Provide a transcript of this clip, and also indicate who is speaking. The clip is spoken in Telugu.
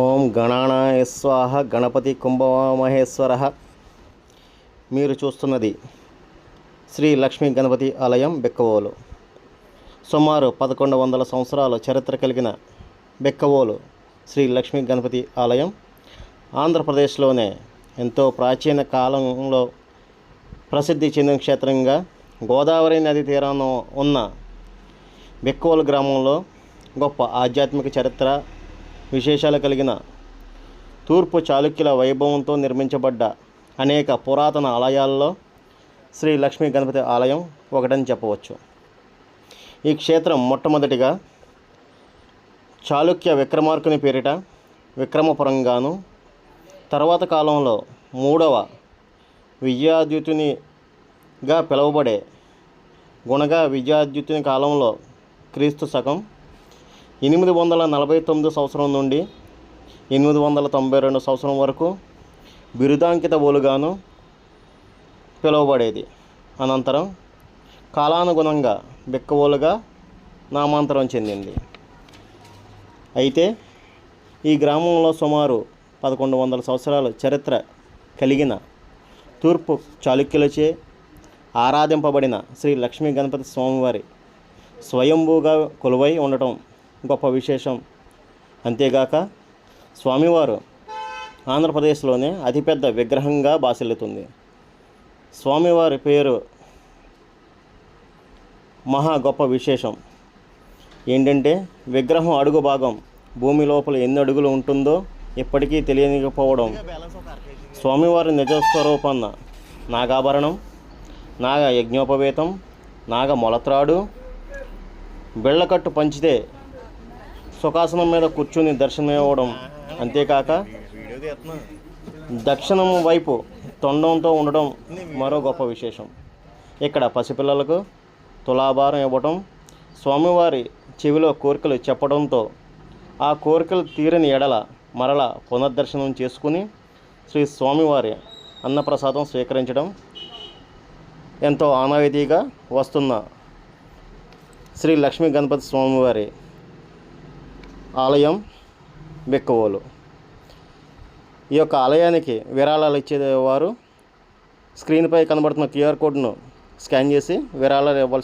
Speaker 1: ఓం గణానాయ స్వాహ గణపతి కుంభమహేశ్వర. మీరు చూస్తున్నది శ్రీ లక్ష్మీ గణపతి ఆలయం బెక్కవోలు. సుమారు 1100 సంవత్సరాల చరిత్ర కలిగిన బెక్కవోలు శ్రీ లక్ష్మీ గణపతి ఆలయం ఆంధ్రప్రదేశ్లోనే ఎంతో ప్రాచీన కాలంలో ప్రసిద్ధి చెందిన క్షేత్రంగా గోదావరి నది తీరాన ఉన్న బెక్కవోలు గ్రామంలో గొప్ప ఆధ్యాత్మిక చరిత్ర విశేషాలు కలిగిన తూర్పు చాళుక్యుల వైభవంతో నిర్మించబడ్డ అనేక పురాతన ఆలయాల్లో శ్రీ లక్ష్మీ గణపతి ఆలయం ఒకటని చెప్పవచ్చు. ఈ క్షేత్రం మొట్టమొదటిగా చాళుక్య విక్రమార్కుని పేరిట విక్రమపురంగాను, తర్వాత కాలంలో మూడవ విజయాద్యుతునిగా పిలువబడే గుణగా విజయాద్యుతుని కాలంలో క్రీస్తు శకం 849 సంవత్సరం నుండి 892 సంవత్సరం వరకు బిరుదాంకిత ఓలుగాను పిలువబడేది. అనంతరం కాలానుగుణంగా బెక్కవోలుగా నామాంతరం చెందింది. అయితే ఈ గ్రామంలో సుమారు 1100 సంవత్సరాల చరిత్ర కలిగిన తూర్పు చాళుక్యులచే ఆరాధింపబడిన శ్రీ లక్ష్మీ గణపతి స్వామివారి స్వయంభూగా కొలువై ఉండటం గొప్ప విశేషం. అంతేగాక స్వామివారు ఆంధ్రప్రదేశ్లోనే అతిపెద్ద విగ్రహంగా బాసిల్లుతుంది. స్వామివారి పేరు మహా గొప్ప విశేషం ఏంటంటే, విగ్రహం అడుగు భాగం భూమి లోపల ఎన్ని అడుగులు ఉంటుందో ఇప్పటికీ తెలియకపోవడం. స్వామివారి నిజస్వరూపాన్న నాగాభరణం, నాగ యజ్ఞోపవేతం, నాగ మొలత్రాడు, బెళ్ళకట్టు పంచితే సుఖాసనం మీద కూర్చుని దర్శనమివ్వడం. అంతేకాక దక్షిణం వైపు తొండంతో ఉండడం మరో గొప్ప విశేషం. ఇక్కడ పసిపిల్లలకు తులాభారం ఇవ్వటం, స్వామివారి చెవిలో కోరికలు చెప్పడంతో ఆ కోరికలు తీరని ఎడల మరల పునర్దర్శనం చేసుకుని శ్రీ స్వామివారి అన్నప్రసాదం స్వీకరించడం ఎంతో ఆనవాయితీగా వస్తున్న శ్రీ లక్ష్మీ గణపతి స్వామివారి ఆలయం బెక్కవోలు. ఈ యొక్క ఆలయానికి విరాళాలు ఇచ్చేవారు స్క్రీన్పై కనబడుతున్న QR కోడ్ను స్కాన్ చేసి విరాళాలు ఇవ్వాల్సి